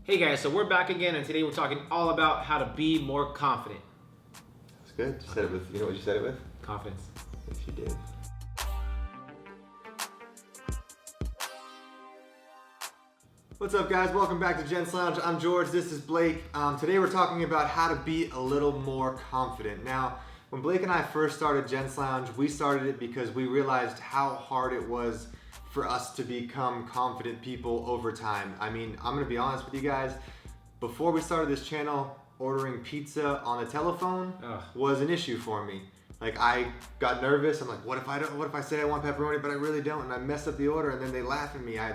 Hey guys, so we're back again, and today we're talking all about how to be more confident. That's good. You said it with, you know what you said it with? Confidence. Yes, you did. What's up, guys? Welcome back to Gent's Lounge. I'm George. This is Blake. Today we're talking about how to be a little more confident. Now, when Blake and I first started Gent's Lounge, we started it because we realized how hard it was for us to become confident people over time. I mean, I'm gonna be honest with you guys. Before we started this channel, ordering pizza on the telephone was an issue for me. Like, I got nervous. I'm like, what if I say I want pepperoni, but I really don't, and I mess up the order, and then they laugh at me. I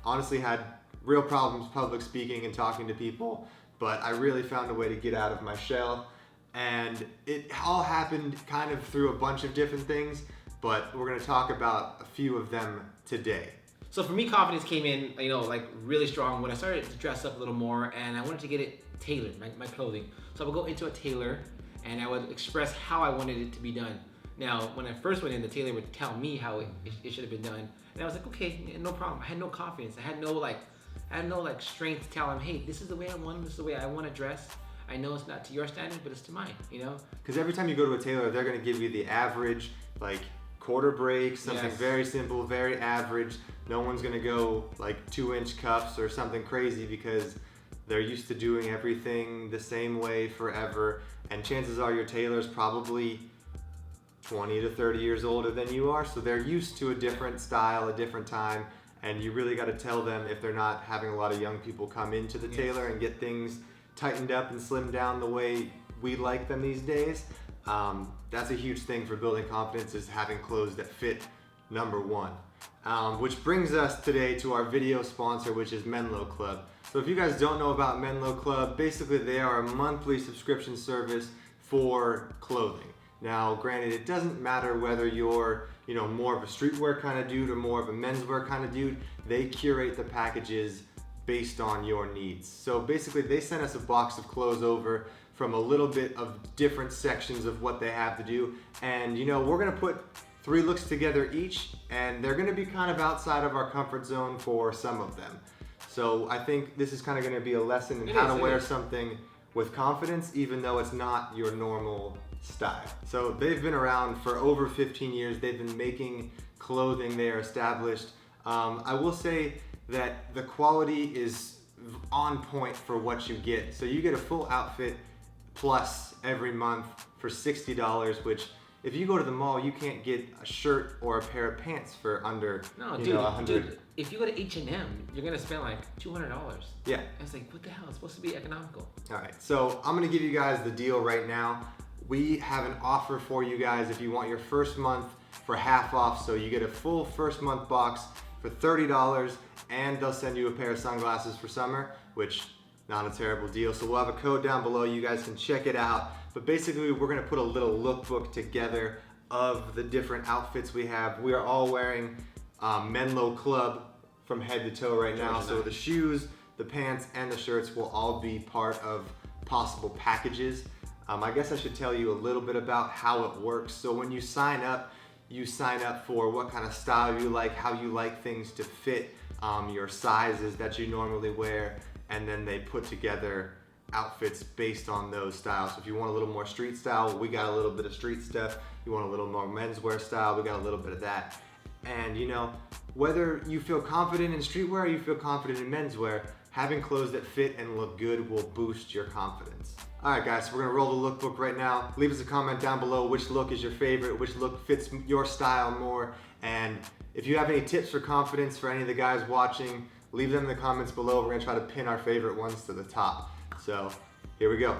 honestly had real problems public speaking and talking to people, but I really found a way to get out of my shell. And it all happened kind of through a bunch of different things, but we're gonna talk about a few of them today. So for me, confidence came in, like really strong when I started to dress up a little more, and I wanted to get it tailored, my clothing. So I would go into a tailor and I would express how I wanted it to be done. Now, when I first went in, the tailor would tell me how it should have been done. And I was like, okay, no problem. I had no confidence. I had no strength to tell him, hey, this is the way I want, this is the way I want to dress. I know it's not to your standard, but it's to mine, Because every time you go to a tailor, they're gonna give you the average, like, quarter break, something very simple, very average. No one's gonna go like 2-inch cuffs or something crazy because they're used to doing everything the same way forever. And chances are your tailor's probably 20 to 30 years older than you are, so they're used to a different style, a different time, and you really got to tell them if they're not having a lot of young people come into the tailor and get things tightened up and slimmed down the way we like them these days. That's a huge thing for building confidence, is having clothes that fit, number one. Which brings us today to our video sponsor, which is Menlo Club. So if you guys don't know about Menlo Club, basically they are a monthly subscription service for clothing. Now, granted, it doesn't matter whether you're, more of a streetwear kind of dude or more of a menswear kind of dude. They curate the packages based on your needs. So basically they sent us a box of clothes over from a little bit of different sections of what they have to do. And we're gonna put 3 looks together each, and they're gonna be kind of outside of our comfort zone for some of them. So I think this is kind of gonna be a lesson in how to wear something with confidence, even though it's not your normal style. So they've been around for over 15 years. They've been making clothing. They are established. I will say that the quality is on point for what you get. So you get a full outfit plus every month for $60, which if you go to the mall, you can't get a shirt or a pair of pants for under $100. Dude, if you go to H&M, you're gonna spend like $200. Yeah. It's like, what the hell? It's supposed to be economical. All right, so I'm gonna give you guys the deal right now. We have an offer for you guys if you want your first month for half off. So you get a full first month box for $30, and they'll send you a pair of sunglasses for summer, which not a terrible deal. So we'll have a code down below. You guys can check it out. But basically, we're gonna put a little lookbook together of the different outfits we have. We are all wearing Menlo Club from head to toe right now. So the shoes, the pants, and the shirts will all be part of possible packages. I guess I should tell you a little bit about how it works. So when you sign up for what kind of style you like, how you like things to fit, your sizes that you normally wear, and then they put together outfits based on those styles. So if you want a little more street style, we got a little bit of street stuff. You want a little more menswear style, we got a little bit of that. And whether you feel confident in streetwear or you feel confident in menswear, having clothes that fit and look good will boost your confidence. All right, guys, so we're gonna roll the lookbook right now. Leave us a comment down below which look is your favorite, which look fits your style more. And if you have any tips for confidence for any of the guys watching, leave them in the comments below. We're gonna try to pin our favorite ones to the top. So here we go.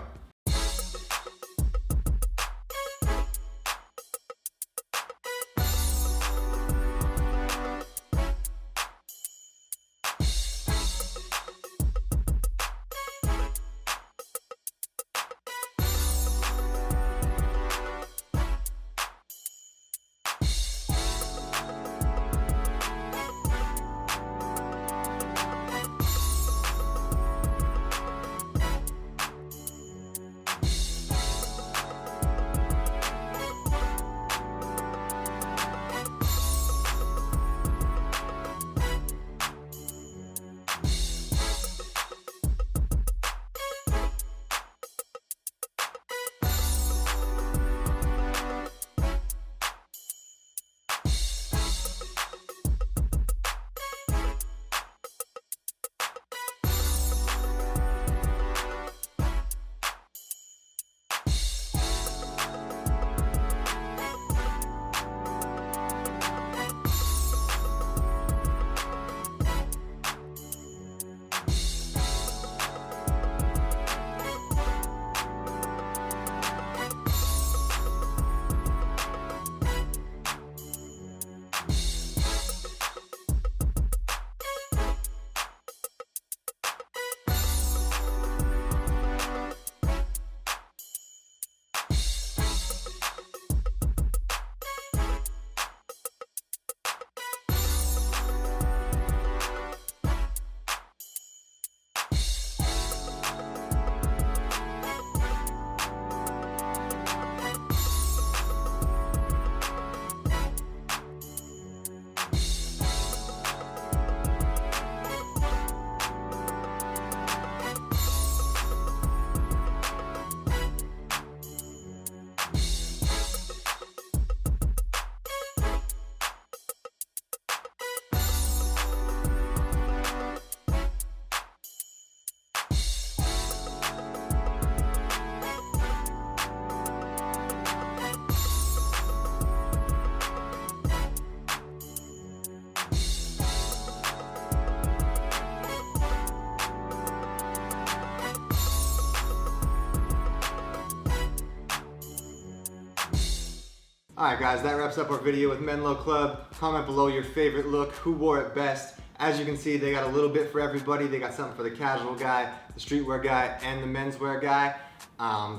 Alright guys, that wraps up our video with Menlo Club. Comment below your favorite look, who wore it best. As you can see, they got a little bit for everybody. They got something for the casual guy, the streetwear guy, and the menswear guy.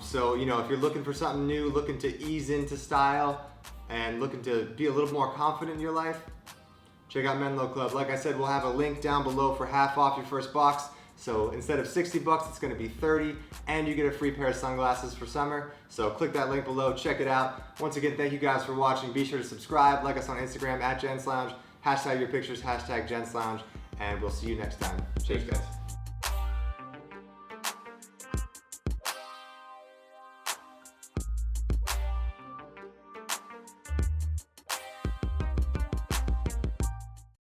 So, you know, if you're looking for something new, looking to ease into style, and looking to be a little more confident in your life, check out Menlo Club. Like I said, we'll have a link down below for half off your first box. So instead of 60 bucks, it's gonna be 30, and you get a free pair of sunglasses for summer. So click that link below, check it out. Once again, thank you guys for watching. Be sure to subscribe, like us on Instagram @GentsLounge, hashtag your pictures, hashtag GentsLounge, and we'll see you next time. Cheers, guys.